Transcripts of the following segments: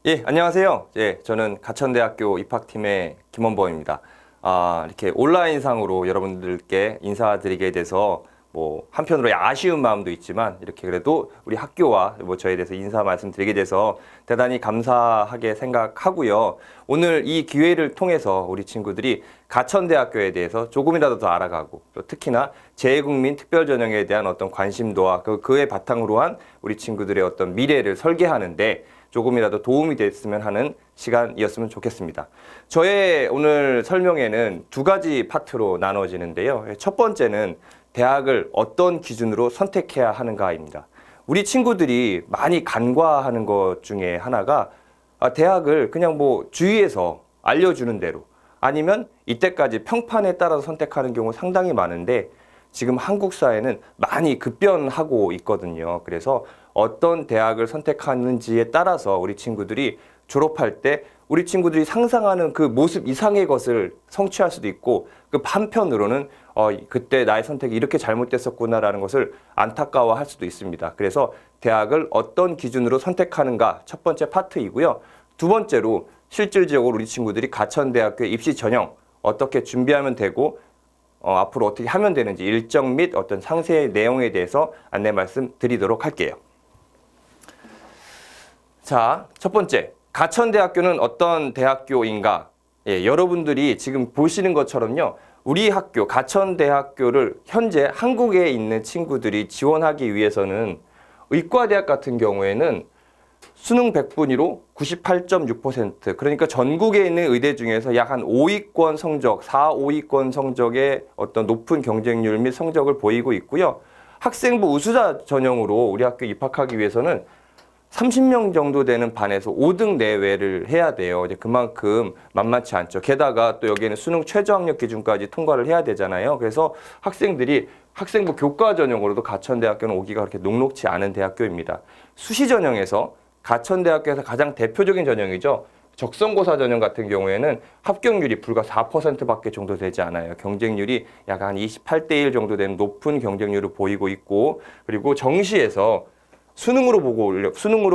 예, 안녕하세요. 예, 저는 가천대학교 입학팀의 김원범입니다. 이렇게 온라인상으로 여러분들께 인사드리게 돼서 한편으로 아쉬운 마음도 있지만 이렇게 그래도 우리 학교와 저에 대해서 인사 말씀드리게 돼서 대단히 감사하게 생각하고요. 오늘 이 기회를 통해서 우리 친구들이 가천대학교에 대해서 조금이라도 더 알아가고 또 특히나 재외국민 특별전형에 대한 어떤 관심도와 그에 바탕으로 한 우리 친구들의 어떤 미래를 설계하는데 조금이라도 도움이 됐으면 하는 시간이었으면 좋겠습니다. 저의 오늘 설명회는 두 가지 파트로 나눠지는데요. 첫 번째는 대학을 어떤 기준으로 선택해야 하는가입니다. 우리 친구들이 많이 간과하는 것 중에 하나가 대학을 그냥 주위에서 알려주는 대로 아니면 이때까지 평판에 따라서 선택하는 경우 상당히 많은데 지금 한국 사회는 많이 급변하고 있거든요. 그래서 어떤 대학을 선택하는지에 따라서 우리 친구들이 졸업할 때 우리 친구들이 상상하는 그 모습 이상의 것을 성취할 수도 있고 그 반편으로는 그때 나의 선택이 이렇게 잘못됐었구나라는 것을 안타까워할 수도 있습니다. 그래서 대학을 어떤 기준으로 선택하는가 첫 번째 파트이고요. 두 번째로 실질적으로 우리 친구들이 가천대학교 입시 전형 어떻게 준비하면 되고 앞으로 어떻게 하면 되는지 일정 및 어떤 상세의 내용에 대해서 안내 말씀드리도록 할게요. 자, 첫 번째, 가천대학교는 어떤 대학교인가? 예, 여러분들이 지금 보시는 것처럼요. 우리 학교, 가천대학교를 현재 한국에 있는 친구들이 지원하기 위해서는 의과대학 같은 경우에는 수능 100분위로 98.6%, 그러니까 전국에 있는 의대 중에서 약 한 5위권 성적, 4, 5위권 성적의 어떤 높은 경쟁률 및 성적을 보이고 있고요. 학생부 우수자 전형으로 우리 학교에 입학하기 위해서는 30명 정도 되는 반에서 5등 내외를 해야 돼요. 이제 그만큼 만만치 않죠. 게다가 또 여기에는 수능 최저학력 기준까지 통과를 해야 되잖아요. 그래서 학생들이 학생부 교과 전형으로도 가천대학교는 오기가 그렇게 녹록치 않은 대학교입니다. 수시 전형에서 가천대학교에서 가장 대표적인 전형이죠. 적성고사 전형 같은 경우에는 합격률이 불과 4%밖에 정도 되지 않아요. 경쟁률이 약 한 28대 1 정도 되는 높은 경쟁률을 보이고 있고, 그리고 정시에서 수능으로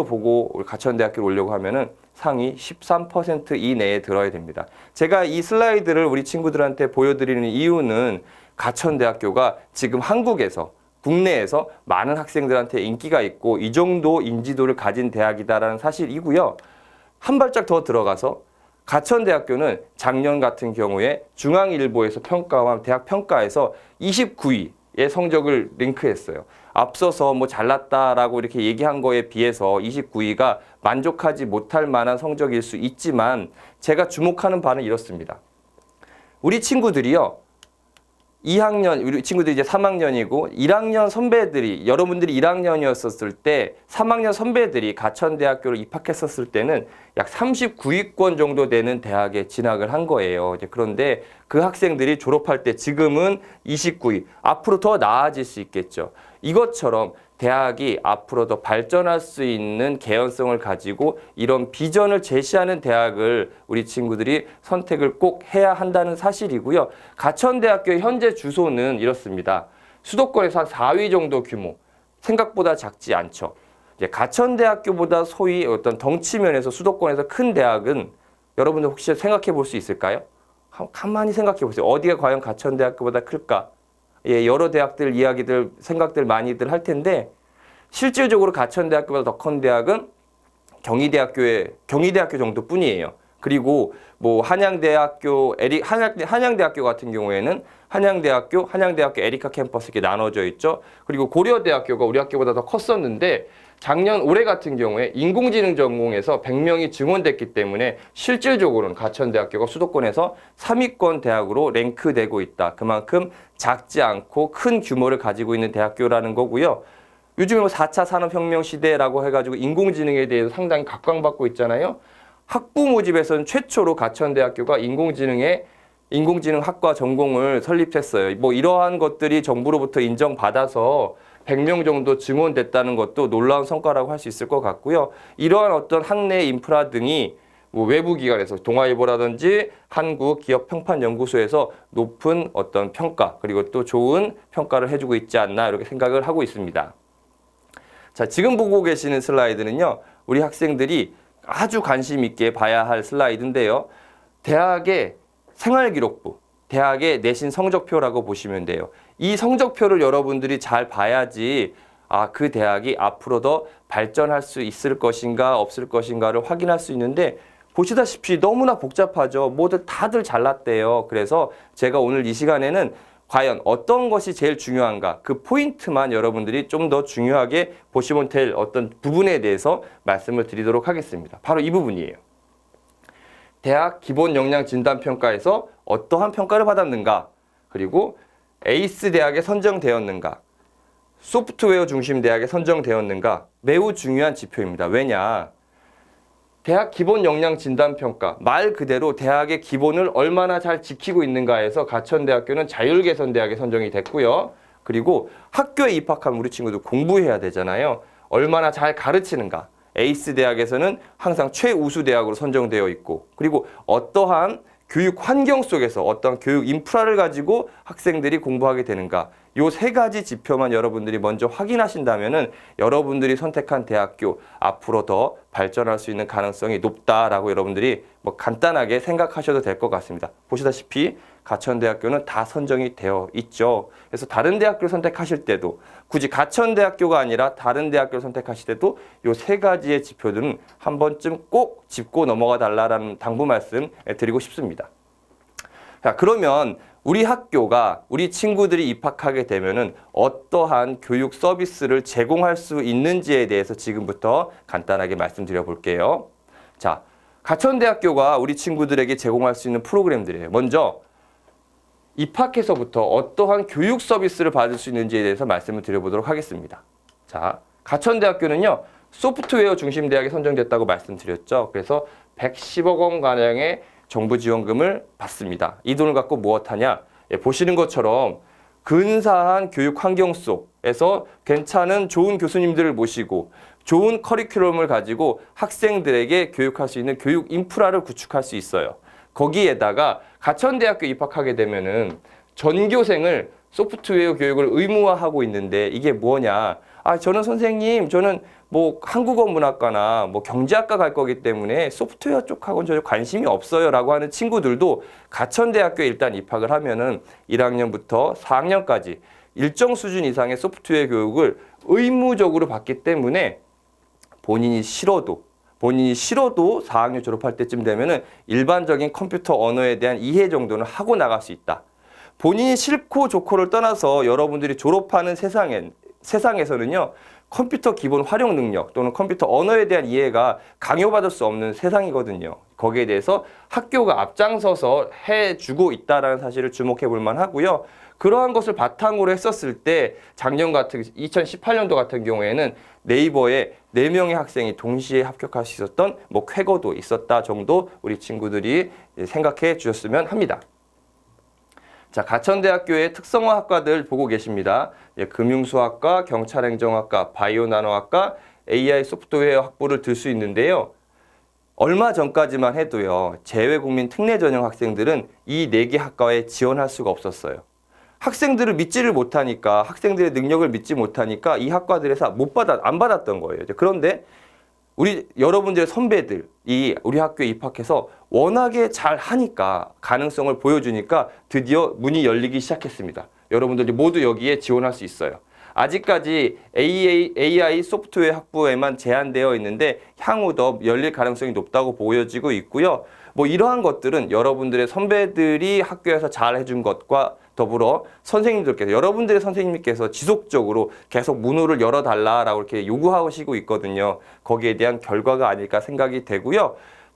보고 가천대학교를 오려고 하면은 상위 13% 이내에 들어야 됩니다. 제가 이 슬라이드를 우리 친구들한테 보여드리는 이유는 가천대학교가 지금 한국에서 국내에서 많은 학생들한테 인기가 있고 이 정도 인지도를 가진 대학이다라는 사실이고요. 한 발짝 더 들어가서 가천대학교는 작년 같은 경우에 중앙일보에서 평가한 대학 평가에서 29위의 성적을 링크했어요. 앞서서 잘났다라고 이렇게 얘기한 거에 비해서 29위가 만족하지 못할 만한 성적일 수 있지만 제가 주목하는 바는 이렇습니다. 우리 친구들이요. 2학년, 우리 친구들이 이제 3학년이고 1학년 선배들이, 여러분들이 1학년이었을 때 3학년 선배들이 가천대학교를 입학했었을 때는 약 39위권 정도 되는 대학에 진학을 한 거예요. 그런데 그 학생들이 졸업할 때 지금은 29위, 앞으로 더 나아질 수 있겠죠. 이것처럼 대학이 앞으로 더 발전할 수 있는 개연성을 가지고 이런 비전을 제시하는 대학을 우리 친구들이 선택을 꼭 해야 한다는 사실이고요. 가천대학교의 현재 주소는 이렇습니다. 수도권에서 한 4위 정도 규모, 생각보다 작지 않죠. 가천대학교보다 소위 어떤 덩치면에서 수도권에서 큰 대학은 여러분들 혹시 생각해 볼 수 있을까요? 가만히 생각해 보세요. 어디가 과연 가천대학교보다 클까? 예, 여러 대학들 이야기들, 생각들 많이들 할 텐데 실질적으로 가천대학교보다 더 큰 대학은 경희대학교 정도뿐이에요. 그리고 한양대학교 같은 경우에는 한양대학교 에리카 캠퍼스 이렇게 나눠져 있죠. 그리고 고려대학교가 우리 학교보다 더 컸었는데 올해 같은 경우에 인공지능 전공에서 100명이 증원됐기 때문에 실질적으로는 가천대학교가 수도권에서 3위권 대학으로 랭크되고 있다. 그만큼 작지 않고 큰 규모를 가지고 있는 대학교라는 거고요. 요즘에 4차 산업혁명 시대라고 해가지고 인공지능에 대해서 상당히 각광받고 있잖아요. 학부 모집에서는 최초로 가천대학교가 인공지능학과 전공을 설립했어요. 이러한 것들이 정부로부터 인정받아서 100명 정도 증원됐다는 것도 놀라운 성과라고 할 수 있을 것 같고요. 이러한 어떤 학내 인프라 등이 외부 기관에서 동아일보라든지 한국기업평판연구소에서 높은 어떤 평가 그리고 또 좋은 평가를 해주고 있지 않나 이렇게 생각을 하고 있습니다. 자, 지금 보고 계시는 슬라이드는요. 우리 학생들이 아주 관심 있게 봐야 할 슬라이드인데요. 대학의 생활기록부, 대학의 내신 성적표라고 보시면 돼요. 이 성적표를 여러분들이 잘 봐야지 그 대학이 앞으로 더 발전할 수 있을 것인가 없을 것인가를 확인할 수 있는데 보시다시피 너무나 복잡하죠. 다들 잘났대요. 그래서 제가 오늘 이 시간에는 과연 어떤 것이 제일 중요한가 그 포인트만 여러분들이 좀 더 중요하게 보시면 될 어떤 부분에 대해서 말씀을 드리도록 하겠습니다. 바로 이 부분이에요. 대학 기본 역량 진단 평가에서 어떠한 평가를 받았는가, 그리고 에이스 대학에 선정되었는가, 소프트웨어 중심 대학에 선정되었는가, 매우 중요한 지표입니다. 왜냐? 대학 기본 역량 진단 평가, 말 그대로 대학의 기본을 얼마나 잘 지키고 있는가에서 가천대학교는 자율개선대학에 선정이 됐고요. 그리고 학교에 입학한 우리 친구들 공부해야 되잖아요. 얼마나 잘 가르치는가. 에이스 대학에서는 항상 최우수 대학으로 선정되어 있고, 그리고 어떠한 교육 환경 속에서 어떤 교육 인프라를 가지고 학생들이 공부하게 되는가. 요 세 가지 지표만 여러분들이 먼저 확인하신다면은 여러분들이 선택한 대학교 앞으로 더 발전할 수 있는 가능성이 높다라고 여러분들이 간단하게 생각하셔도 될 것 같습니다. 보시다시피 가천대학교는 다 선정이 되어 있죠. 그래서 다른 대학교를 선택하실 때도 굳이 가천대학교가 아니라 다른 대학교를 선택하실 때도 요 세 가지의 지표들은 한 번쯤 꼭 짚고 넘어가 달라라는 당부 말씀 드리고 싶습니다. 자, 그러면 우리 학교가 우리 친구들이 입학하게 되면은 어떠한 교육 서비스를 제공할 수 있는지에 대해서 지금부터 간단하게 말씀드려 볼게요. 자, 가천대학교가 우리 친구들에게 제공할 수 있는 프로그램들이에요. 먼저 입학해서부터 어떠한 교육 서비스를 받을 수 있는지에 대해서 말씀을 드려보도록 하겠습니다. 자, 가천대학교는요, 소프트웨어 중심 대학에 선정됐다고 말씀드렸죠. 그래서 110억 원 가량의 정부 지원금을 받습니다. 이 돈을 갖고 무엇하냐? 보시는 것처럼 근사한 교육 환경 속에서 괜찮은 좋은 교수님들을 모시고 좋은 커리큘럼을 가지고 학생들에게 교육할 수 있는 교육 인프라를 구축할 수 있어요. 거기에다가 가천대학교 입학하게 되면은 전교생을 소프트웨어 교육을 의무화하고 있는데 이게 뭐냐? 저는 선생님, 저는 한국어 문학과나 경제학과 갈 거기 때문에 소프트웨어 쪽하고는 전혀 관심이 없어요 라고 하는 친구들도 가천대학교에 일단 입학을 하면은 1학년부터 4학년까지 일정 수준 이상의 소프트웨어 교육을 의무적으로 받기 때문에 본인이 싫어도 4학년 졸업할 때쯤 되면은 일반적인 컴퓨터 언어에 대한 이해 정도는 하고 나갈 수 있다. 본인이 싫고 좋고를 떠나서 여러분들이 졸업하는 세상에서는요, 컴퓨터 기본 활용 능력 또는 컴퓨터 언어에 대한 이해가 강요받을 수 없는 세상이거든요. 거기에 대해서 학교가 앞장서서 해주고 있다는 사실을 주목해 볼 만하고요. 그러한 것을 바탕으로 했었을 때 작년 같은 2018년도 같은 경우에는 네이버에 4명의 학생이 동시에 합격할 수 있었던 쾌거도 있었다 정도 우리 친구들이 생각해 주셨으면 합니다. 자, 가천대학교의 특성화 학과들 보고 계십니다. 금융수학과, 경찰행정학과, 바이오나노학과, AI 소프트웨어 학부를 들 수 있는데요. 얼마 전까지만 해도요, 재외국민 특례전형 학생들은 이 4개 학과에 지원할 수가 없었어요. 학생들을 믿지를 못하니까, 학생들의 능력을 믿지 못하니까 이 학과들에서 안 받았던 거예요. 그런데 여러분들의 선배들이 우리 학교에 입학해서 워낙에 잘 하니까, 가능성을 보여주니까 드디어 문이 열리기 시작했습니다. 여러분들이 모두 여기에 지원할 수 있어요. 아직까지 AI 소프트웨어 학부에만 제한되어 있는데 향후 더 열릴 가능성이 높다고 보여지고 있고요. 이러한 것들은 여러분들의 선배들이 학교에서 잘 해준 것과 더불어 여러분들의 선생님께서 지속적으로 계속 문호를 열어달라라고 이렇게 요구하시고 있거든요. 거기에 대한 결과가 아닐까 생각이 되고요.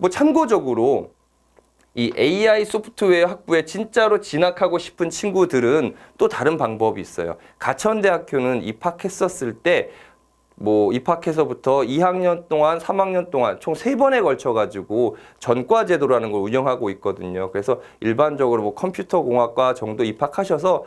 참고적으로 이 AI 소프트웨어 학부에 진짜로 진학하고 싶은 친구들은 또 다른 방법이 있어요. 가천대학교는 입학했었을 때 입학해서부터 2학년 동안, 3학년 동안 총 3번에 걸쳐가지고 전과제도라는 걸 운영하고 있거든요. 그래서 일반적으로 컴퓨터공학과 정도 입학하셔서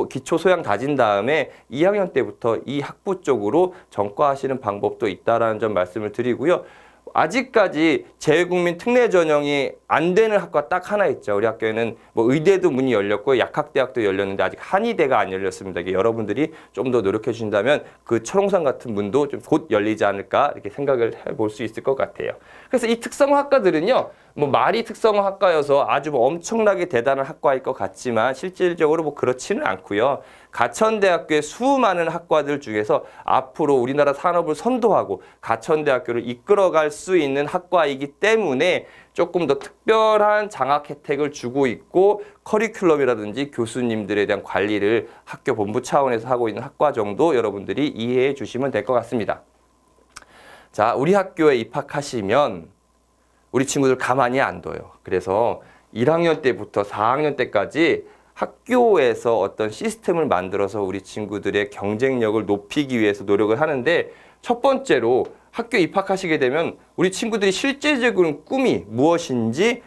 기초 소양 다진 다음에 2학년 때부터 이 학부 쪽으로 전과하시는 방법도 있다라는 점 말씀을 드리고요. 아직까지 재외국민 특례 전형이 안 되는 학과 딱 하나 있죠. 우리 학교에는 뭐 의대도 문이 열렸고 약학대학도 열렸는데 아직 한의대가 안 열렸습니다. 이게 여러분들이 좀 더 노력해 주신다면 그 철옹산 같은 문도 좀 곧 열리지 않을까 이렇게 생각을 해볼 수 있을 것 같아요. 그래서 이 특성학과들은요, 뭐 말이 특성학과여서 아주 뭐 엄청나게 대단한 학과일 것 같지만 실질적으로 뭐 그렇지는 않고요. 가천대학교의 수많은 학과들 중에서 앞으로 우리나라 산업을 선도하고 가천대학교를 이끌어갈 수 있는 학과이기 때문에 조금 더 특별한 장학 혜택을 주고 있고 커리큘럼이라든지 교수님들에 대한 관리를 학교 본부 차원에서 하고 있는 학과 정도 여러분들이 이해해 주시면 될 것 같습니다. 자, 우리 학교에 입학하시면 우리 친구들 가만히 안 둬요. 그래서 1학년 때부터 4학년 때까지 학교에서 어떤 시스템을 만들어서 우리 친구들의 경쟁력을 높이기 위해서 노력을 하는데, 첫 번째로 학교 입학하시게 되면 우리 친구들이 실제적으로 꿈이 무엇인지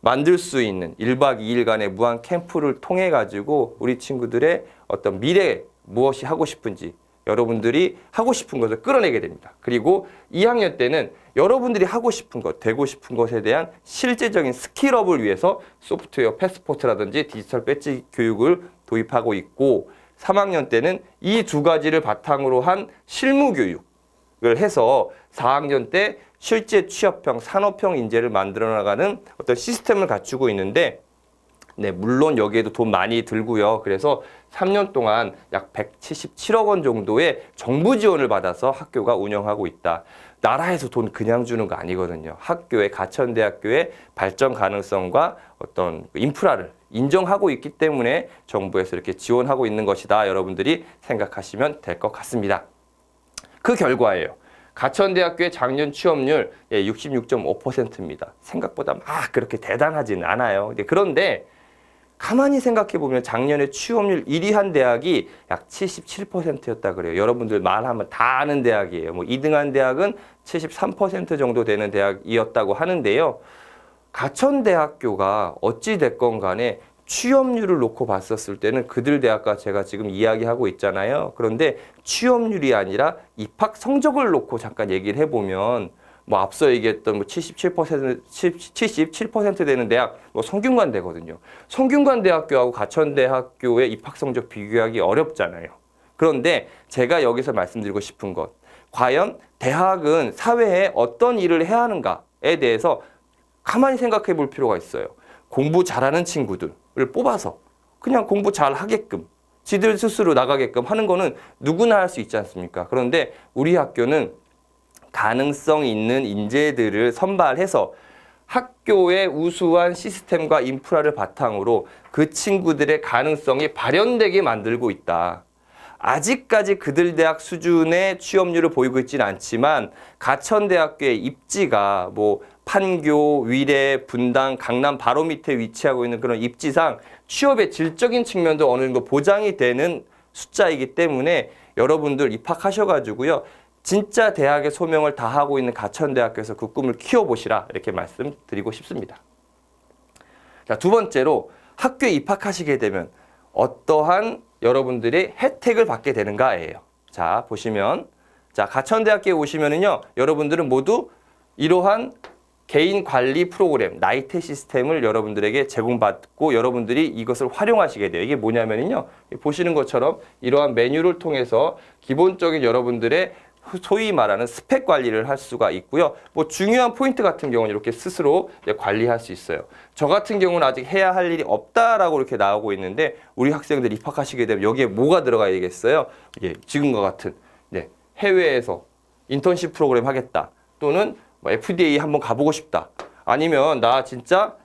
만들 수 있는 1박 2일간의 무한 캠프를 통해 가지고 우리 친구들의 어떤 미래에 무엇이 하고 싶은지 여러분들이 하고 싶은 것을 끌어내게 됩니다. 그리고 2학년 때는 여러분들이 하고 싶은 것, 되고 싶은 것에 대한 실제적인 스킬업을 위해서 소프트웨어 패스포트라든지 디지털 배지 교육을 도입하고 있고, 3학년 때는 이 두 가지를 바탕으로 한 실무 교육을 해서 4학년 때 실제 취업형, 산업형 인재를 만들어 나가는 어떤 시스템을 갖추고 있는데, 네, 물론 여기에도 돈 많이 들고요. 그래서 3년 동안 약 177억 원 정도의 정부 지원을 받아서 학교가 운영하고 있다. 나라에서 돈 그냥 주는 거 아니거든요. 학교의, 가천대학교의 발전 가능성과 어떤 인프라를 인정하고 있기 때문에 정부에서 이렇게 지원하고 있는 것이다. 여러분들이 생각하시면 될 것 같습니다. 그 결과예요. 가천대학교의 작년 취업률 66.5%입니다. 생각보다 막 그렇게 대단하지는 않아요. 그런데 가만히 생각해 보면 작년에 취업률 1위 한 대학이 약 77%였다 그래요. 여러분들 말하면 다 아는 대학이에요. 뭐 2등한 대학은 73% 정도 되는 대학이었다고 하는데요. 가천대학교가 어찌 됐건 간에 취업률을 놓고 봤었을 때는 그들 대학과 제가 지금 이야기하고 있잖아요. 그런데 취업률이 아니라 입학 성적을 놓고 잠깐 얘기를 해보면, 뭐 앞서 얘기했던 뭐 77% 되는 대학, 뭐 성균관대거든요. 성균관대학교하고 가천대학교의 입학 성적 비교하기 어렵잖아요. 그런데 제가 여기서 말씀드리고 싶은 것, 과연 대학은 사회에 어떤 일을 해야 하는가에 대해서 가만히 생각해 볼 필요가 있어요. 공부 잘하는 친구들을 뽑아서 그냥 공부 잘 하게끔, 지들 스스로 나가게끔 하는 거는 누구나 할 수 있지 않습니까? 그런데 우리 학교는 가능성 있는 인재들을 선발해서 학교의 우수한 시스템과 인프라를 바탕으로 그 친구들의 가능성이 발현되게 만들고 있다. 아직까지 그들 대학 수준의 취업률을 보이고 있지는 않지만 가천대학교의 입지가 뭐 판교, 위례, 분당, 강남 바로 밑에 위치하고 있는 그런 입지상 취업의 질적인 측면도 어느 정도 보장이 되는 숫자이기 때문에 여러분들 입학하셔가지고요, 진짜 대학의 소명을 다하고 있는 가천대학교에서 그 꿈을 키워보시라, 이렇게 말씀드리고 싶습니다. 자, 두 번째로 학교에 입학하시게 되면 어떠한 여러분들의 혜택을 받게 되는가예요. 자, 보시면, 자, 가천대학교에 오시면은요, 여러분들은 모두 이러한 개인 관리 프로그램, 나이테 시스템을 여러분들에게 제공받고 여러분들이 이것을 활용하시게 돼요. 이게 뭐냐면요, 보시는 것처럼 이러한 메뉴를 통해서 기본적인 여러분들의 소위 말하는 스펙 관리를 할 수가 있고요. 뭐 중요한 포인트 같은 경우는 이렇게 스스로 관리할 수 있어요. 저 같은 경우는 아직 해야 할 일이 없다라고 이렇게 나오고 있는데, 우리 학생들이 입학하시게 되면 여기에 뭐가 들어가야겠어요? 예, 지금과 같은 해외에서 인턴십 프로그램 하겠다, 또는 뭐 FDA 한번 가보고 싶다, 아니면 나 진짜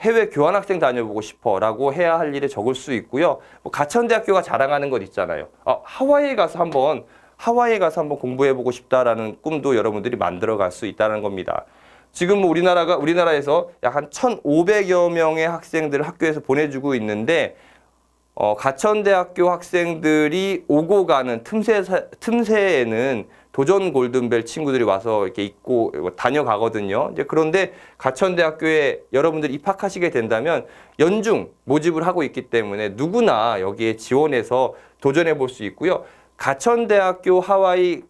해외 교환학생 다녀보고 싶어 라고 해야 할 일에 적을 수 있고요. 뭐 가천대학교가 자랑하는 것 있잖아요. 하와이에 가서 한번 공부해보고 싶다라는 꿈도 여러분들이 만들어갈 수 있다는 겁니다. 지금 뭐 우리나라에서 약 한 1,500여 명의 학생들을 학교에서 보내주고 있는데, 가천대학교 학생들이 오고 가는 틈새에는 도전 골든벨 친구들이 와서 이렇게 있고 다녀가거든요. 이제 그런데 가천대학교에 여러분들이 입학하시게 된다면 연중 모집을 하고 있기 때문에 누구나 여기에 지원해서 도전해 볼 수 있고요. 가천대학교 하와이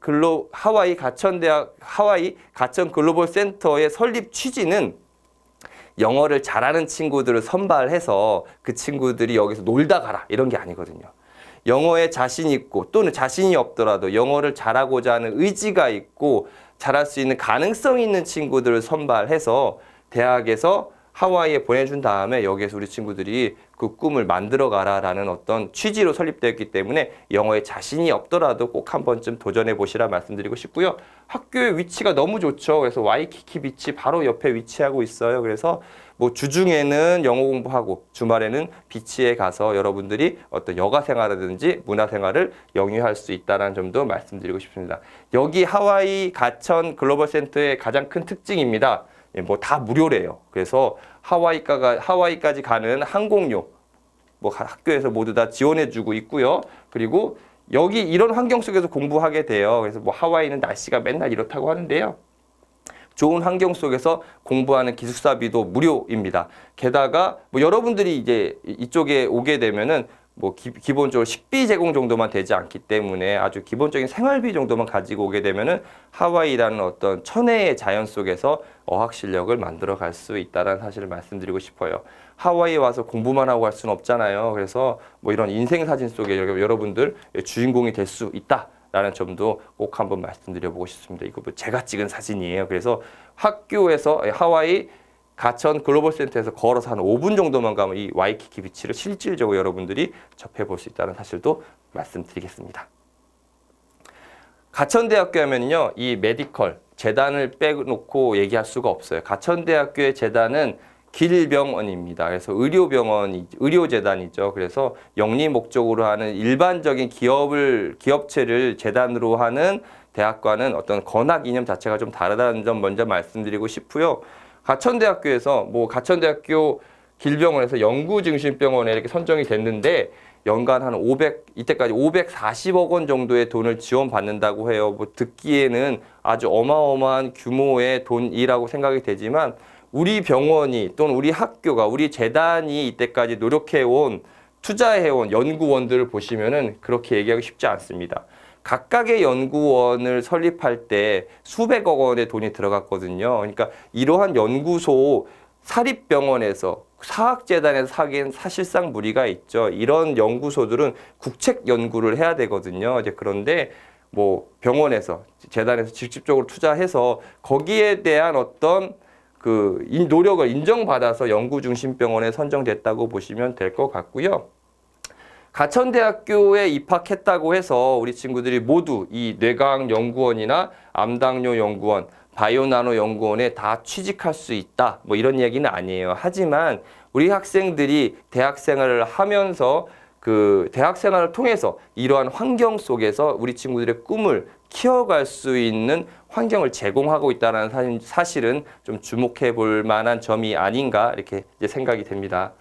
가천 글로벌 센터의 설립 취지는 영어를 잘하는 친구들을 선발해서 그 친구들이 여기서 놀다 가라 이런 게 아니거든요. 영어에 자신 있고 또는 자신이 없더라도 영어를 잘하고자 하는 의지가 있고 잘할 수 있는 가능성이 있는 친구들을 선발해서 대학에서 하와이에 보내준 다음에 여기에서 우리 친구들이 그 꿈을 만들어 가라라는 어떤 취지로 설립되었기 때문에 영어에 자신이 없더라도 꼭 한 번쯤 도전해 보시라 말씀드리고 싶고요. 학교의 위치가 너무 좋죠. 그래서 와이키키 비치 바로 옆에 위치하고 있어요. 그래서 뭐 주중에는 영어 공부하고 주말에는 비치에 가서 여러분들이 어떤 여가 생활이라든지 문화 생활을 영위할 수 있다는 점도 말씀드리고 싶습니다. 여기 하와이 가천 글로벌 센터의 가장 큰 특징입니다. 뭐 다 무료래요. 그래서 하와이까지 가는 항공료 뭐 학교에서 모두 다 지원해주고 있고요. 그리고 여기 이런 환경 속에서 공부하게 돼요. 그래서 뭐 하와이는 날씨가 맨날 이렇다고 하는데요. 좋은 환경 속에서 공부하는 기숙사비도 무료입니다. 게다가 뭐 여러분들이 이제 이쪽에 오게 되면은 뭐 기본적으로 식비 제공 정도만 되지 않기 때문에 아주 기본적인 생활비 정도만 가지고 오게 되면은 하와이라는 어떤 천혜의 자연 속에서 어학 실력을 만들어 갈 수 있다는 사실을 말씀드리고 싶어요. 하와이에 와서 공부만 하고 갈 수는 없잖아요. 그래서 뭐 이런 인생 사진 속에 여러분들 주인공이 될 수 있다라는 점도 꼭 한번 말씀드려보고 싶습니다. 이거 뭐 제가 찍은 사진이에요. 그래서 학교에서 하와이 가천 글로벌 센터에서 걸어서 한 5분 정도만 가면 이 와이키키 비치를 실질적으로 여러분들이 접해볼 수 있다는 사실도 말씀드리겠습니다. 가천대학교 하면요, 이 메디컬 재단을 빼놓고 얘기할 수가 없어요. 가천대학교의 재단은 길병원입니다. 그래서 의료재단이죠. 그래서 영리 목적으로 하는 일반적인 기업체를 재단으로 하는 대학과는 어떤 건학 이념 자체가 좀 다르다는 점 먼저 말씀드리고 싶고요. 가천대학교에서 가천대학교 길병원에서 연구증신병원에 이렇게 선정이 됐는데 연간 한 이때까지 540억 원 정도의 돈을 지원받는다고 해요. 뭐 듣기에는 아주 어마어마한 규모의 돈이라고 생각이 되지만 우리 병원이 또는 우리 학교가 우리 재단이 이때까지 노력해온 투자해온 연구원들을 보시면은 그렇게 얘기하기 쉽지 않습니다. 각각의 연구원을 설립할 때 수백억 원의 돈이 들어갔거든요. 그러니까 이러한 연구소 사립병원에서 사학재단에서 하기엔 사실상 무리가 있죠. 이런 연구소들은 국책 연구를 해야 되거든요. 이제 그런데 뭐 병원에서 재단에서 직접적으로 투자해서 거기에 대한 어떤 그 노력을 인정받아서 연구중심병원에 선정됐다고 보시면 될 것 같고요. 가천대학교에 입학했다고 해서 우리 친구들이 모두 이 뇌과학연구원이나 암당뇨 연구원, 바이오나노 연구원에 다 취직할 수 있다. 뭐 이런 얘기는 아니에요. 하지만 우리 학생들이 대학생활을 하면서 그 대학생활을 통해서 이러한 환경 속에서 우리 친구들의 꿈을 키워갈 수 있는 환경을 제공하고 있다는 사실은 좀 주목해 볼 만한 점이 아닌가 이렇게 이제 생각이 됩니다.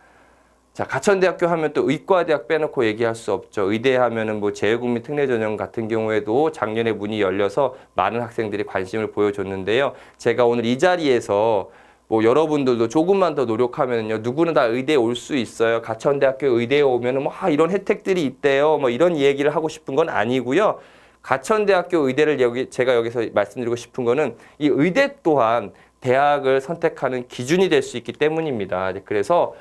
자, 가천대학교 하면 또 의과대학 빼놓고 얘기할 수 없죠. 의대 하면은 뭐 재외국민 특례전형 같은 경우에도 작년에 문이 열려서 많은 학생들이 관심을 보여줬는데요. 제가 오늘 이 자리에서 뭐 여러분들도 조금만 더 노력하면요, 누구나 다 의대에 올 수 있어요. 가천대학교 의대에 오면은 뭐 이런 혜택들이 있대요. 뭐 이런 얘기를 하고 싶은 건 아니고요. 가천대학교 의대를 제가 여기서 말씀드리고 싶은 거는 이 의대 또한 대학을 선택하는 기준이 될 수 있기 때문입니다. 그래서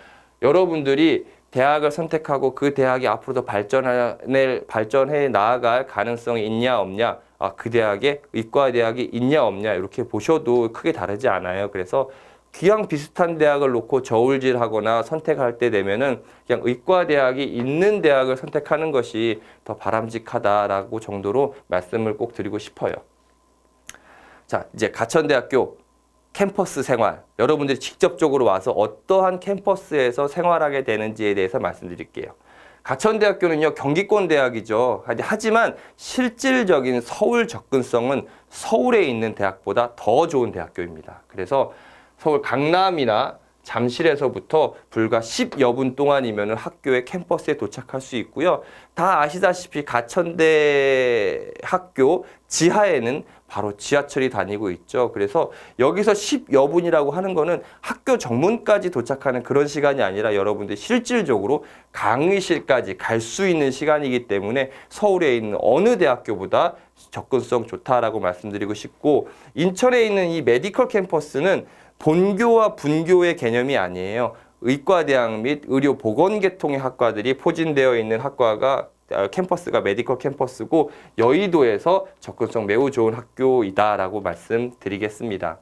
여러분들이 대학을 선택하고 그 대학이 앞으로 더 발전해 나아갈 가능성이 있냐 없냐, 그 대학에 의과대학이 있냐 없냐 이렇게 보셔도 크게 다르지 않아요. 그래서 기왕 비슷한 대학을 놓고 저울질하거나 선택할 때 되면은 그냥 의과대학이 있는 대학을 선택하는 것이 더 바람직하다라고 정도로 말씀을 꼭 드리고 싶어요. 자, 이제 가천대학교 캠퍼스 생활, 여러분들이 직접적으로 와서 어떠한 캠퍼스에서 생활하게 되는지에 대해서 말씀드릴게요. 가천대학교는요, 경기권 대학이죠. 하지만 실질적인 서울 접근성은 서울에 있는 대학보다 더 좋은 대학교입니다. 그래서 서울 강남이나 잠실에서부터 불과 10여 분 동안이면 학교의 캠퍼스에 도착할 수 있고요. 다 아시다시피 가천대 학교 지하에는 바로 지하철이 다니고 있죠. 그래서 여기서 10여 분이라고 하는 거는 학교 정문까지 도착하는 그런 시간이 아니라 여러분들이 실질적으로 강의실까지 갈 수 있는 시간이기 때문에 서울에 있는 어느 대학교보다 접근성 좋다라고 말씀드리고 싶고, 인천에 있는 이 메디컬 캠퍼스는 본교와 분교의 개념이 아니에요. 의과대학 및 의료보건계통의 학과들이 포진되어 있는 학과가 캠퍼스가 메디컬 캠퍼스고 여의도에서 접근성 매우 좋은 학교이다라고 말씀드리겠습니다.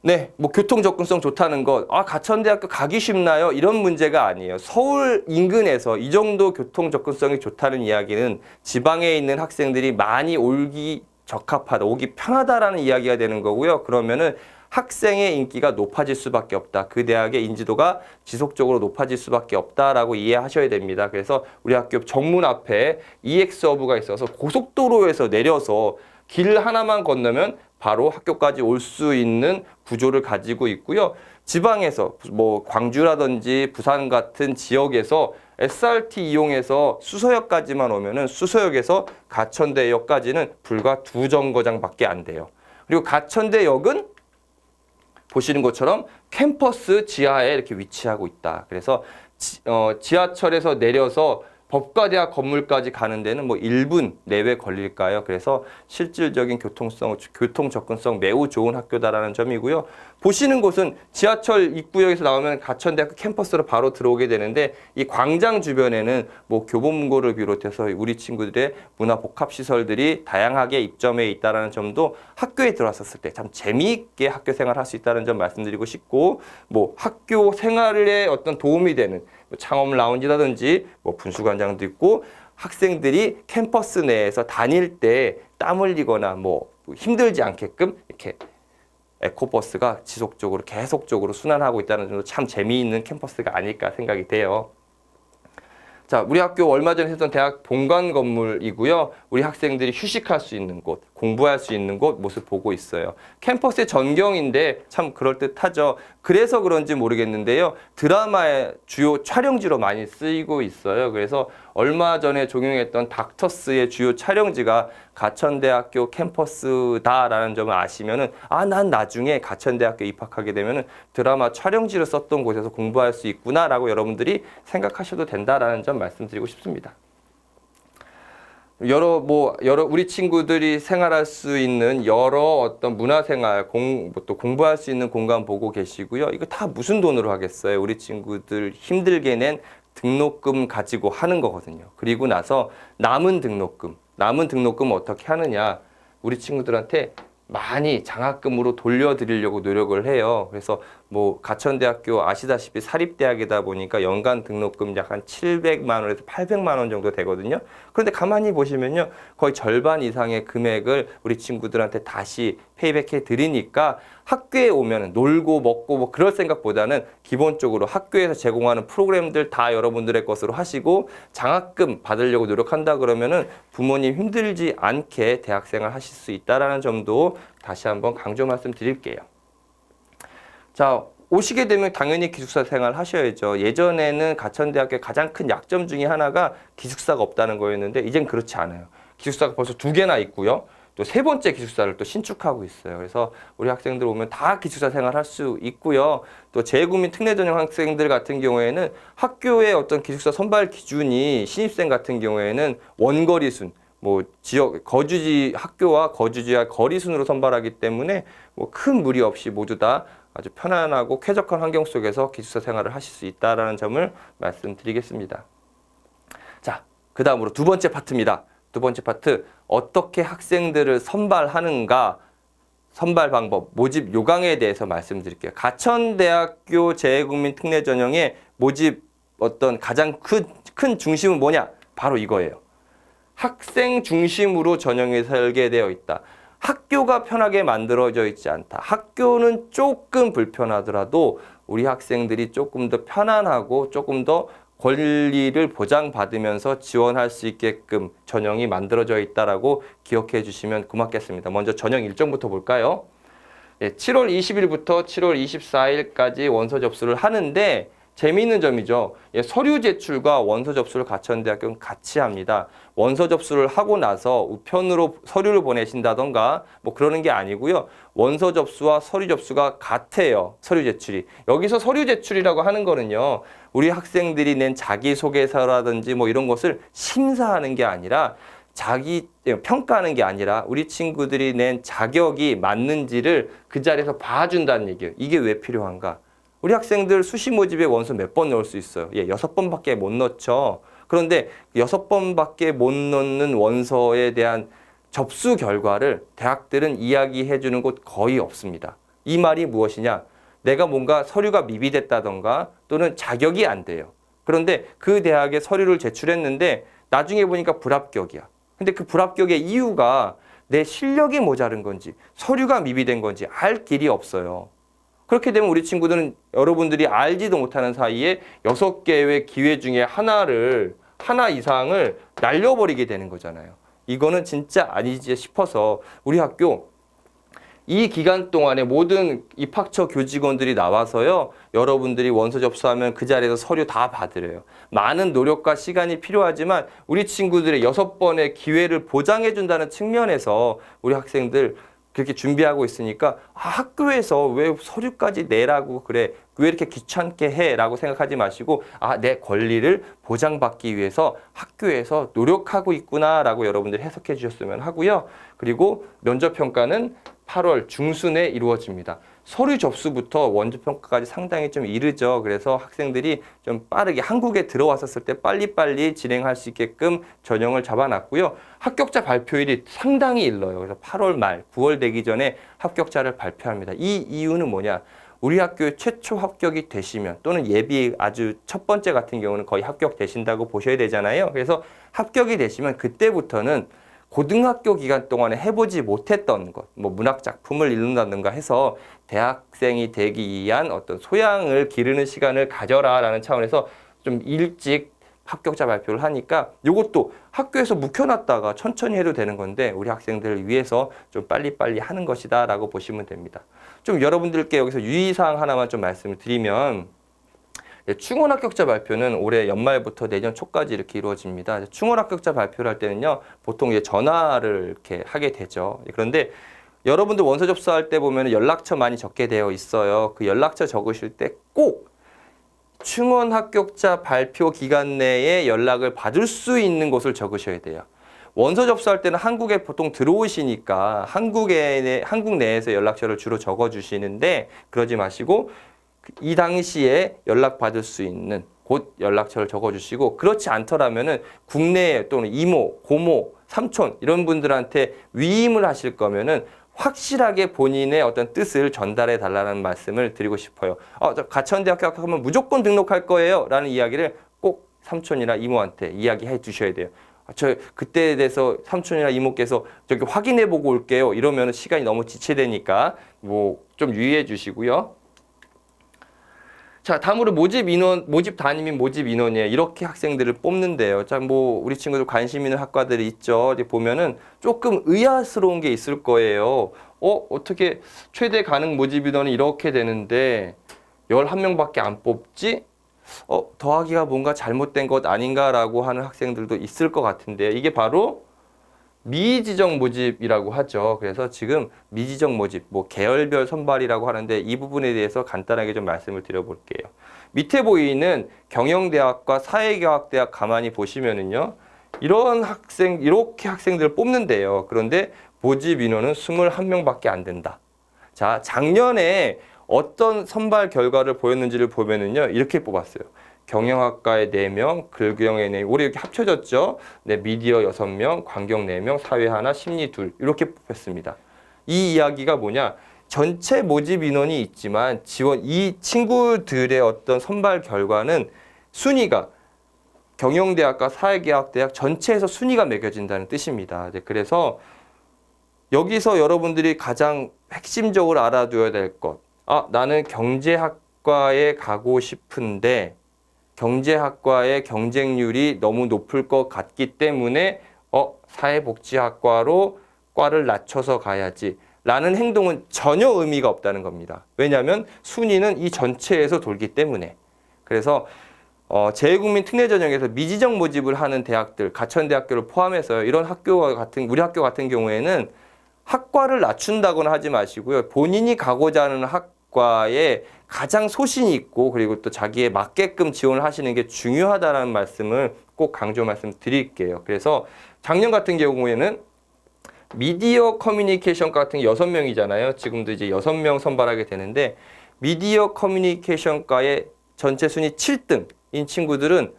네, 뭐 교통 접근성 좋다는 것, 가천대학교 가기 쉽나요? 이런 문제가 아니에요. 서울 인근에서 이 정도 교통 접근성이 좋다는 이야기는 지방에 있는 학생들이 많이 오기 적합하다, 오기 편하다라는 이야기가 되는 거고요. 그러면은 학생의 인기가 높아질 수밖에 없다. 그 대학의 인지도가 지속적으로 높아질 수밖에 없다라고 이해하셔야 됩니다. 그래서 우리 학교 정문 앞에 EX허브가 있어서 고속도로에서 내려서 길 하나만 건너면 바로 학교까지 올 수 있는 구조를 가지고 있고요. 지방에서 뭐 광주라든지 부산 같은 지역에서 SRT 이용해서 수서역까지만 오면은 수서역에서 가천대역까지는 불과 2정거장밖에 안 돼요. 그리고 가천대역은 보시는 것처럼 캠퍼스 지하에 이렇게 위치하고 있다. 그래서 지하철에서 내려서 법과대학 건물까지 가는 데는 뭐 1분 내외 걸릴까요? 그래서 실질적인 교통 접근성 매우 좋은 학교다라는 점이고요. 보시는 곳은 지하철 입구역에서 나오면 가천대학교 캠퍼스로 바로 들어오게 되는데 이 광장 주변에는 뭐 교보문고를 비롯해서 우리 친구들의 문화복합시설들이 다양하게 입점해 있다는 점도 학교에 들어왔었을 때 참 재미있게 학교 생활할 수 있다는 점 말씀드리고 싶고 뭐 학교 생활에 어떤 도움이 되는 창업 라운지라든지 뭐 분수관장도 있고 학생들이 캠퍼스 내에서 다닐 때 땀 흘리거나 뭐 힘들지 않게끔 이렇게 에코버스가 지속적으로 계속적으로 순환하고 있다는 점도 참 재미있는 캠퍼스가 아닐까 생각이 돼요. 자, 우리 학교 얼마 전에 했던 대학 본관 건물이고요. 우리 학생들이 휴식할 수 있는 곳, 공부할 수 있는 곳 모습 보고 있어요. 캠퍼스의 전경인데 참 그럴듯하죠. 그래서 그런지 모르겠는데요. 드라마의 주요 촬영지로 많이 쓰이고 있어요. 그래서 얼마 전에 종영했던 닥터스의 주요 촬영지가 가천대학교 캠퍼스다라는 점을 아시면은 난 나중에 가천대학교 입학하게 되면은 드라마 촬영지로 썼던 곳에서 공부할 수 있구나라고 여러분들이 생각하셔도 된다라는 점 말씀드리고 싶습니다. 여러 우리 친구들이 생활할 수 있는 여러 어떤 문화생활, 또 공부할 수 있는 공간 보고 계시고요. 이거 다 무슨 돈으로 하겠어요? 우리 친구들 힘들게 낸 등록금 가지고 하는 거거든요. 그리고 나서 남은 등록금 어떻게 하느냐? 우리 친구들한테 많이 장학금으로 돌려드리려고 노력을 해요. 그래서 뭐 가천대학교 아시다시피 사립대학이다 보니까 연간 등록금 약 한 700만 원에서 800만 원 정도 되거든요. 그런데 가만히 보시면요. 거의 절반 이상의 금액을 우리 친구들한테 다시 페이백해 드리니까 학교에 오면 놀고 먹고 뭐 그럴 생각보다는 기본적으로 학교에서 제공하는 프로그램들 다 여러분들의 것으로 하시고 장학금 받으려고 노력한다 그러면은 부모님 힘들지 않게 대학생활 하실 수 있다라는 점도 다시 한번 강조 말씀드릴게요. 자, 오시게 되면 당연히 기숙사 생활 하셔야죠. 예전에는 가천대학교의 가장 큰 약점 중에 하나가 기숙사가 없다는 거였는데 이젠 그렇지 않아요. 기숙사가 벌써 2개나 있고요. 또 3번째 기숙사를 또 신축하고 있어요. 그래서 우리 학생들 오면 다 기숙사 생활 할 수 있고요. 또 재외국민 특례전형 학생들 같은 경우에는 학교의 어떤 기숙사 선발 기준이 신입생 같은 경우에는 원거리순, 뭐 지역 거주지 학교와 거주지와 거리순으로 선발하기 때문에 뭐 큰 무리 없이 모두 다 아주 편안하고 쾌적한 환경 속에서 기숙사 생활을 하실 수 있다는 점을 말씀드리겠습니다. 자, 그 다음으로 두 번째 파트입니다. 두 번째 파트, 어떻게 학생들을 선발하는가, 선발 방법, 모집 요강에 대해서 말씀드릴게요. 가천대학교 재외국민 특례 전형의 모집 어떤 가장 큰 중심은 뭐냐? 바로 이거예요. 학생 중심으로 전형이 설계되어 있다. 학교가 편하게 만들어져 있지 않다. 학교는 조금 불편하더라도 우리 학생들이 조금 더 편안하고 조금 더 권리를 보장받으면서 지원할 수 있게끔 전형이 만들어져 있다라고 기억해 주시면 고맙겠습니다. 먼저 전형 일정부터 볼까요? 7월 20일부터 7월 24일까지 원서 접수를 하는데 재미있는 점이죠. 서류 제출과 원서 접수를 가천대학교는 같이 합니다. 원서 접수를 하고 나서 우편으로 서류를 보내신다던가 뭐 그러는 게 아니고요. 원서 접수와 서류 접수가 같아요. 서류 제출이. 여기서 서류 제출이라고 하는 거는요. 우리 학생들이 낸 자기소개서라든지 뭐 이런 것을 심사하는 게 아니라 자기 평가하는 게 아니라 우리 친구들이 낸 자격이 맞는지를 그 자리에서 봐준다는 얘기예요. 이게 왜 필요한가? 우리 학생들 수시 모집에 원서 몇 번 넣을 수 있어요? 예, 6번밖에 못 넣죠. 그런데 6번밖에 못 넣는 원서에 대한 접수 결과를 대학들은 이야기해 주는 곳 거의 없습니다. 이 말이 무엇이냐? 내가 뭔가 서류가 미비됐다던가 또는 자격이 안 돼요. 그런데 그 대학에 서류를 제출했는데 나중에 보니까 불합격이야. 근데 그 불합격의 이유가 내 실력이 모자른 건지 서류가 미비된 건지 알 길이 없어요. 그렇게 되면 우리 친구들은 여러분들이 알지도 못하는 사이에 6개의 기회 중에 하나 이상을 날려버리게 되는 거잖아요. 이거는 진짜 아니지 싶어서 우리 학교 이 기간 동안에 모든 입학처 교직원들이 나와서요. 여러분들이 원서 접수하면 그 자리에서 서류 다 받으래요. 많은 노력과 시간이 필요하지만 우리 친구들의 6번의 기회를 보장해 준다는 측면에서 우리 학생들 그렇게 준비하고 있으니까 학교에서 왜 서류까지 내라고 그래? 왜 이렇게 귀찮게 해? 라고 생각하지 마시고 내 권리를 보장받기 위해서 학교에서 노력하고 있구나 라고 여러분들이 해석해 주셨으면 하고요. 그리고 면접평가는 8월 중순에 이루어집니다. 서류 접수부터 원저평가까지 상당히 좀 이르죠. 그래서 학생들이 좀 빠르게 한국에 들어왔었을 때 빨리빨리 진행할 수 있게끔 전형을 잡아놨고요. 합격자 발표일이 상당히 일러요. 그래서 8월 말, 9월 되기 전에 합격자를 발표합니다. 이 이유는 뭐냐? 우리 학교에 최초 합격이 되시면 또는 예비 아주 첫 번째 같은 경우는 거의 합격되신다고 보셔야 되잖아요. 그래서 합격이 되시면 그때부터는 고등학교 기간 동안에 해보지 못했던 것, 뭐 문학 작품을 읽는다든가 해서 대학생이 되기 위한 어떤 소양을 기르는 시간을 가져라라는 차원에서 좀 일찍 합격자 발표를 하니까 이것도 학교에서 묵혀놨다가 천천히 해도 되는 건데 우리 학생들을 위해서 좀 빨리빨리 하는 것이다 라고 보시면 됩니다. 좀 여러분들께 여기서 유의사항 하나만 좀 말씀을 드리면 충원 합격자 발표는 올해 연말부터 내년 초까지 이렇게 이루어집니다. 충원 합격자 발표를 할 때는요, 보통 이제 전화를 이렇게 하게 되죠. 그런데 여러분들 원서 접수할 때 보면 연락처 많이 적게 되어 있어요. 그 연락처 적으실 때 꼭 충원 합격자 발표 기간 내에 연락을 받을 수 있는 곳을 적으셔야 돼요. 원서 접수할 때는 한국에 보통 들어오시니까 한국 내에서 연락처를 주로 적어주시는데 그러지 마시고 이 당시에 연락받을 수 있는 곳 연락처를 적어주시고 그렇지 않더라면은 국내에 또는 이모, 고모, 삼촌 이런 분들한테 위임을 하실 거면은 확실하게 본인의 어떤 뜻을 전달해 달라는 말씀을 드리고 싶어요. 저 가천대학교 합격하면 무조건 등록할 거예요 라는 이야기를 꼭 삼촌이나 이모한테 이야기해 주셔야 돼요. 저 그때에 대해서 삼촌이나 이모께서 저기 확인해 보고 올게요 이러면 시간이 너무 지체되니까 뭐 좀 유의해 주시고요. 자, 다음으로 모집 인원, 모집 담임 모집 인원이에요. 이렇게 학생들을 뽑는데요. 자, 뭐 우리 친구들 관심 있는 학과들이 있죠. 이제 보면은 조금 의아스러운 게 있을 거예요. 어떻게 최대 가능 모집 인원이 이렇게 되는데 11명밖에 안 뽑지? 더하기가 뭔가 잘못된 것 아닌가라고 하는 학생들도 있을 것 같은데요. 이게 바로 미지정 모집이라고 하죠. 그래서 지금 미지정 모집, 뭐 계열별 선발이라고 하는데 이 부분에 대해서 간단하게 좀 말씀을 드려볼게요. 밑에 보이는 경영대학과 사회경학대학 가만히 보시면은요, 이렇게 학생들을 뽑는데요. 그런데 모집 인원은 21명밖에 안 된다. 자, 작년에 어떤 선발 결과를 보였는지를 보면은요, 이렇게 뽑았어요. 경영학과에 4명, 글경에 4명, 올해 이렇게 합쳐졌죠. 네, 미디어 6명, 광경 4명, 사회 하나, 심리 2, 이렇게 뽑혔습니다. 이 이야기가 뭐냐? 전체 모집 인원이 있지만 이 친구들의 어떤 선발 결과는 순위가 경영대학과 사회계학대학 전체에서 순위가 매겨진다는 뜻입니다. 네, 그래서 여기서 여러분들이 가장 핵심적으로 알아둬야 될 것. 나는 경제학과에 가고 싶은데 경제학과의 경쟁률이 너무 높을 것 같기 때문에 사회복지학과로 과를 낮춰서 가야지 라는 행동은 전혀 의미가 없다는 겁니다. 왜냐하면 순위는 이 전체에서 돌기 때문에. 그래서 재외국민 특례전형에서 미지정 모집을 하는 대학들, 가천대학교를 포함해서 이런 학교와 같은 우리 학교 같은 경우에는 학과를 낮춘다거나 하지 마시고요. 본인이 가고자 하는 학과의 가장 소신이 있고 그리고 또 자기에 맞게끔 지원을 하시는 게 중요하다라는 말씀을 꼭 강조 말씀드릴게요. 그래서 작년 같은 경우에는 미디어 커뮤니케이션과 같은 게 6명이잖아요. 지금도 이제 6명 선발하게 되는데 미디어 커뮤니케이션과의 전체 순위 7등인 친구들은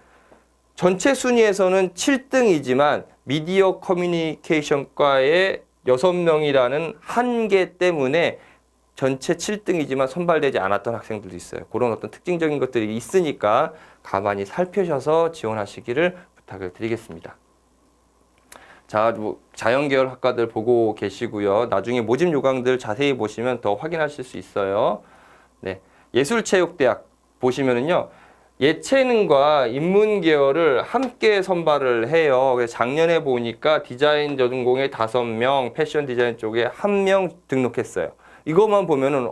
전체 순위에서는 7등이지만 미디어 커뮤니케이션과의 6명이라는 한계 때문에 전체 7등이지만 선발되지 않았던 학생들도 있어요. 그런 어떤 특징적인 것들이 있으니까 가만히 살펴셔서 지원하시기를 부탁을 드리겠습니다. 자, 뭐 자연계열 학과들 보고 계시고요. 나중에 모집 요강들 자세히 보시면 더 확인하실 수 있어요. 네, 예술체육대학 보시면은요. 예체능과 인문계열을 함께 선발을 해요. 그래서 작년에 보니까 디자인 전공에 5명, 패션 디자인 쪽에 1명 등록했어요. 이것만 보면은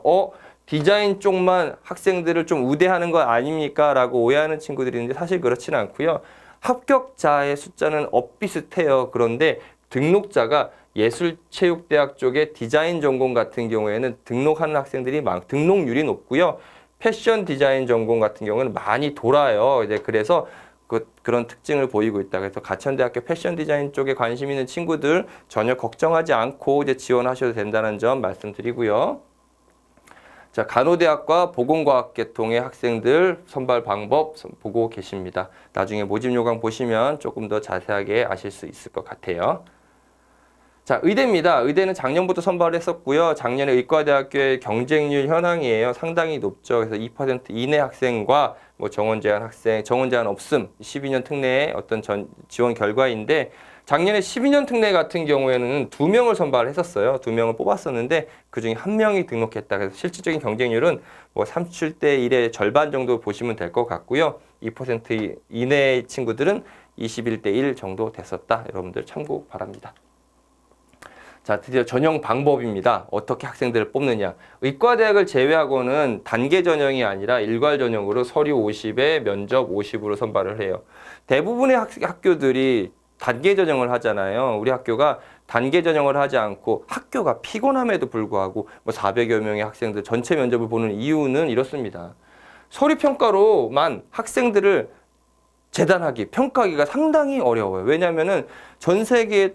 디자인 쪽만 학생들을 좀 우대하는 거 아닙니까? 라고 오해하는 친구들이 있는데 사실 그렇지는 않고요. 합격자의 숫자는 엇비슷해요. 그런데 등록자가 예술체육대학 쪽에 디자인 전공 같은 경우에는 등록하는 학생들이 등록률이 높고요. 패션 디자인 전공 같은 경우는 많이 돌아요. 이제 그래서 그런 특징을 보이고 있다. 그래서 가천대학교 패션 디자인 쪽에 관심 있는 친구들 전혀 걱정하지 않고 이제 지원하셔도 된다는 점 말씀드리고요. 자, 간호대학과 보건과학계통의 학생들 선발 방법 보고 계십니다. 나중에 모집 요강 보시면 조금 더 자세하게 아실 수 있을 것 같아요. 자, 의대입니다. 의대는 작년부터 선발을 했었고요. 작년에 의과대학교의 경쟁률 현황이에요. 상당히 높죠. 그래서 2% 이내 학생과 뭐 정원 제한 학생, 정원 제한 없음, 12년 특례의 어떤 지원 결과인데 작년에 12년 특례 같은 경우에는 2명을 선발을 했었어요. 2명을 뽑았었는데 그중에 1명이 등록했다. 그래서 실질적인 경쟁률은 뭐 37대 1의 절반 정도 보시면 될 것 같고요. 2% 이내의 친구들은 21대 1 정도 됐었다. 여러분들 참고 바랍니다. 자, 드디어 전형 방법입니다. 어떻게 학생들을 뽑느냐. 의과대학을 제외하고는 단계 전형이 아니라 일괄 전형으로 서류 50에 면접 50으로 선발을 해요. 대부분의 학교들이 단계 전형을 하잖아요. 우리 학교가 단계 전형을 하지 않고 학교가 피곤함에도 불구하고 뭐 400여 명의 학생들 전체 면접을 보는 이유는 이렇습니다. 서류 평가로만 학생들을 재단하기, 평가하기가 상당히 어려워요. 왜냐하면은 전 세계에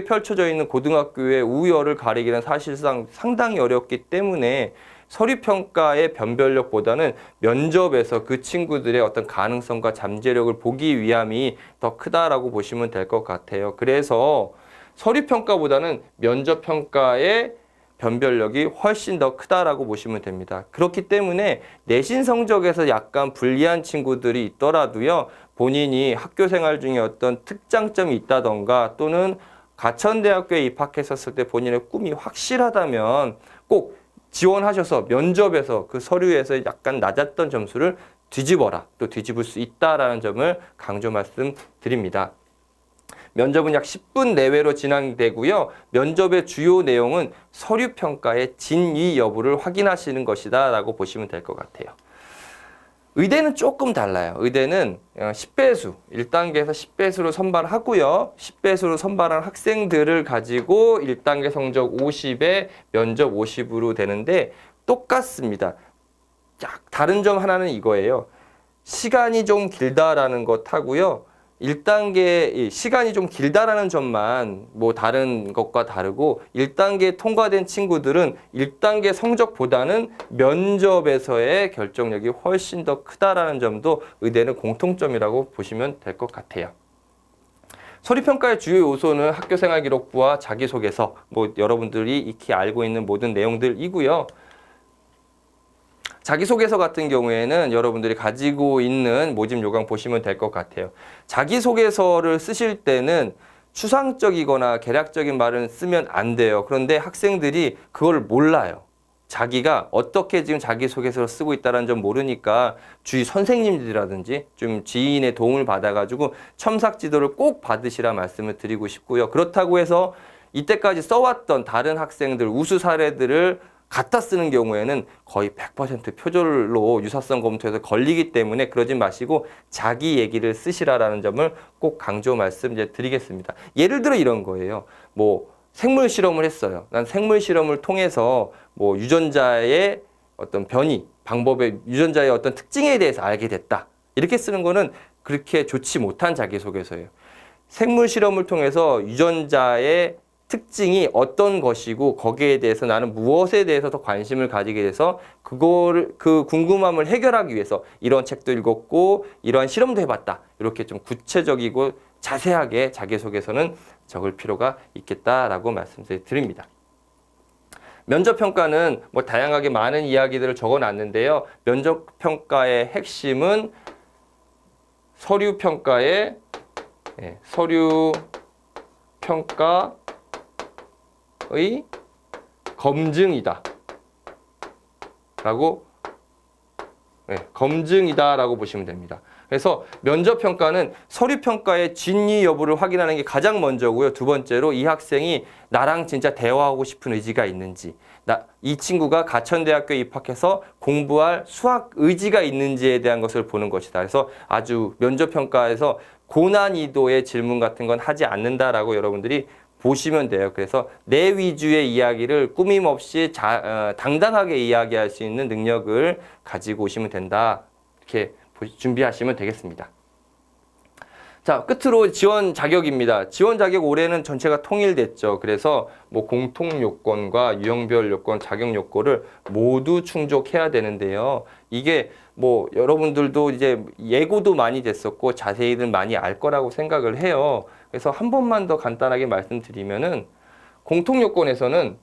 펼쳐져 있는 고등학교의 우열을 가리기는 사실상 상당히 어렵기 때문에 서류평가의 변별력보다는 면접에서 그 친구들의 어떤 가능성과 잠재력을 보기 위함이 더 크다라고 보시면 될 것 같아요. 그래서 서류평가보다는 면접평가의 변별력이 훨씬 더 크다라고 보시면 됩니다. 그렇기 때문에 내신 성적에서 약간 불리한 친구들이 있더라도요. 본인이 학교 생활 중에 어떤 특장점이 있다던가 또는 가천대학교에 입학했었을 때 본인의 꿈이 확실하다면 꼭 지원하셔서 면접에서 그 서류에서 약간 낮았던 점수를 뒤집어라. 또 뒤집을 수 있다라는 점을 강조 말씀드립니다. 면접은 약 10분 내외로 진행되고요. 면접의 주요 내용은 서류평가의 진위 여부를 확인하시는 것이다 라고 보시면 될 것 같아요. 의대는 조금 달라요. 의대는 10배수, 1단계에서 10배수로 선발하고요. 10배수로 선발한 학생들을 가지고 1단계 성적 50에 면접 50으로 되는데 똑같습니다. 다른 점 하나는 이거예요. 시간이 좀 길다라는 것 하고요. 1단계 시간이 좀 길다라는 점만 뭐 다른 것과 다르고 1단계 통과된 친구들은 1단계 성적보다는 면접에서의 결정력이 훨씬 더 크다라는 점도 의대는 공통점이라고 보시면 될 것 같아요. 서류평가의 주요 요소는 학교생활기록부와 자기소개서, 뭐 여러분들이 익히 알고 있는 모든 내용들이고요. 자기소개서 같은 경우에는 여러분들이 가지고 있는 모집 요강 보시면 될 것 같아요. 자기소개서를 쓰실 때는 추상적이거나 개략적인 말은 쓰면 안 돼요. 그런데 학생들이 그걸 몰라요. 자기가 어떻게 지금 자기소개서를 쓰고 있다는 점 모르니까 주위 선생님들이라든지 좀 지인의 도움을 받아가지고 첨삭 지도를 꼭 받으시라 말씀을 드리고 싶고요. 그렇다고 해서 이때까지 써왔던 다른 학생들 우수 사례들을 갖다 쓰는 경우에는 거의 100% 표절로 유사성 검토에서 걸리기 때문에 그러지 마시고 자기 얘기를 쓰시라라는 점을 꼭 강조 말씀드리겠습니다. 예를 들어 이런 거예요. 뭐 생물 실험을 했어요. 난 생물 실험을 통해서 뭐 유전자의 어떤 변이, 방법의 유전자의 어떤 특징에 대해서 알게 됐다. 이렇게 쓰는 거는 그렇게 좋지 못한 자기소개서예요. 생물 실험을 통해서 유전자의 특징이 어떤 것이고 거기에 대해서 나는 무엇에 대해서 더 관심을 가지게 돼서 그 궁금함을 해결하기 위해서 이런 책도 읽었고 이러한 실험도 해봤다. 이렇게 좀 구체적이고 자세하게 자기소개서는 적을 필요가 있겠다라고 말씀드립니다. 면접평가는 뭐 다양하게 많은 이야기들을 적어놨는데요. 면접평가의 핵심은 서류평가의 검증이다. 검증이다라고 보시면 됩니다. 그래서 면접평가는 서류평가의 진위 여부를 확인하는 게 가장 먼저고요. 두 번째로 이 학생이 나랑 진짜 대화하고 싶은 의지가 있는지, 이 친구가 가천대학교에 입학해서 공부할 수학 의지가 있는지에 대한 것을 보는 것이다. 그래서 아주 면접평가에서 고난이도의 질문 같은 건 하지 않는다라고 여러분들이 보시면 돼요. 그래서 내 위주의 이야기를 꾸밈 없이 당당하게 이야기할 수 있는 능력을 가지고 오시면 된다. 이렇게 준비하시면 되겠습니다. 자, 끝으로 지원 자격입니다. 지원 자격 올해는 전체가 통일됐죠. 그래서 뭐 공통 요건과 유형별 요건, 자격 요건을 모두 충족해야 되는데요. 이게 뭐 여러분들도 이제 예고도 많이 됐었고 자세히들 많이 알 거라고 생각을 해요. 그래서 한 번만 더 간단하게 말씀드리면은 공통 요건에서는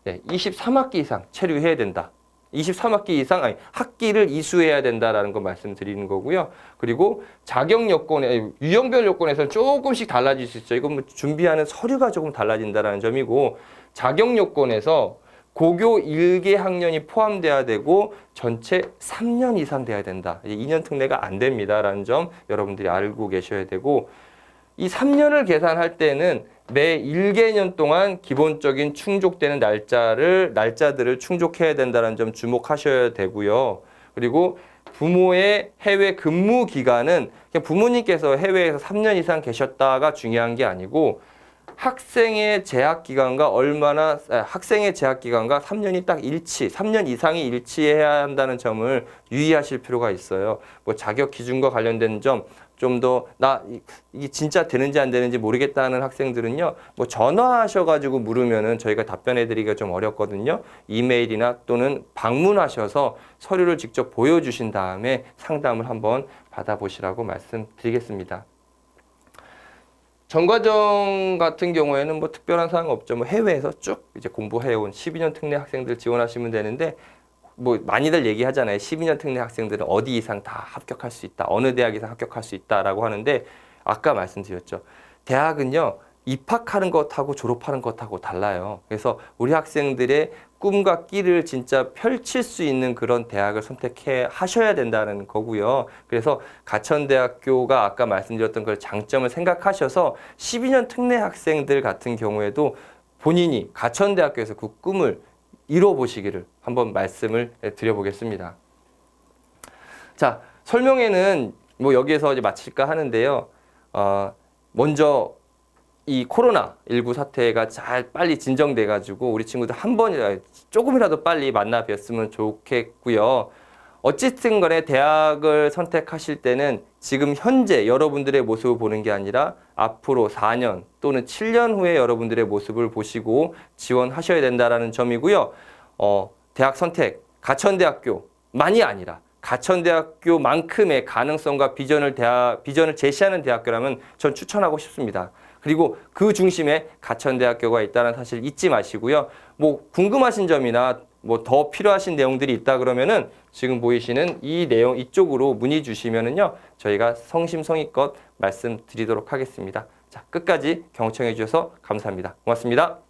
23학기 이상 체류해야 된다. 23학기 이상, 학기를 이수해야 된다라는 거 말씀드리는 거고요. 그리고 자격 요건에, 유형별 요건에서는 조금씩 달라질 수 있죠. 이건 뭐 준비하는 서류가 조금 달라진다라는 점이고, 자격 요건에서 고교 1개 학년이 포함돼야 되고, 전체 3년 이상 돼야 된다. 2년 특례가 안 됩니다라는 점 여러분들이 알고 계셔야 되고, 이 3년을 계산할 때는 매 1개년 동안 기본적인 충족되는 날짜들을 충족해야 된다는 점 주목하셔야 되고요. 그리고 부모의 해외 근무 기간은 그냥 부모님께서 해외에서 3년 이상 계셨다가 중요한 게 아니고 학생의 재학 기간과 3년이 딱 3년 이상이 일치해야 한다는 점을 유의하실 필요가 있어요. 뭐 자격 기준과 관련된 점, 좀 더 이게 진짜 되는지 안 되는지 모르겠다는 학생들은요, 뭐 전화하셔가지고 물으면은 저희가 답변해드리기가 좀 어렵거든요. 이메일이나 또는 방문하셔서 서류를 직접 보여주신 다음에 상담을 한번 받아보시라고 말씀드리겠습니다. 전과정 같은 경우에는 뭐 특별한 사항 없죠. 뭐 해외에서 쭉 이제 공부해온 12년 특례 학생들 지원하시면 되는데, 뭐 많이들 얘기하잖아요. 12년 특례 학생들은 어디 이상 다 합격할 수 있다. 어느 대학 이상 합격할 수 있다라고 하는데, 아까 말씀드렸죠. 대학은요, 입학하는 것하고 졸업하는 것하고 달라요. 그래서 우리 학생들의 꿈과 끼를 진짜 펼칠 수 있는 그런 대학을 하셔야 된다는 거고요. 그래서 가천대학교가 아까 말씀드렸던 그 장점을 생각하셔서 12년 특례 학생들 같은 경우에도 본인이 가천대학교에서 그 꿈을 이뤄보시기를 한번 말씀을 드려보겠습니다. 자, 설명회는 뭐 여기에서 이제 마칠까 하는데요. 먼저 이 코로나19 사태가 빨리 진정돼가지고 우리 친구들 한 번이라도 조금이라도 빨리 만나 뵀으면 좋겠고요. 어쨌든 간에 대학을 선택하실 때는 지금 현재 여러분들의 모습을 보는 게 아니라 앞으로 4년 또는 7년 후에 여러분들의 모습을 보시고 지원하셔야 된다는 점이고요. 대학 선택, 가천대학교만이 아니라 가천대학교만큼의 가능성과 비전을 제시하는 대학교라면 전 추천하고 싶습니다. 그리고 그 중심에 가천대학교가 있다는 사실 잊지 마시고요. 뭐 궁금하신 점이나 뭐 더 필요하신 내용들이 있다 그러면은 지금 보이시는 이 내용 이쪽으로 문의 주시면은요, 저희가 성심성의껏 말씀드리도록 하겠습니다. 자, 끝까지 경청해 주셔서 감사합니다. 고맙습니다.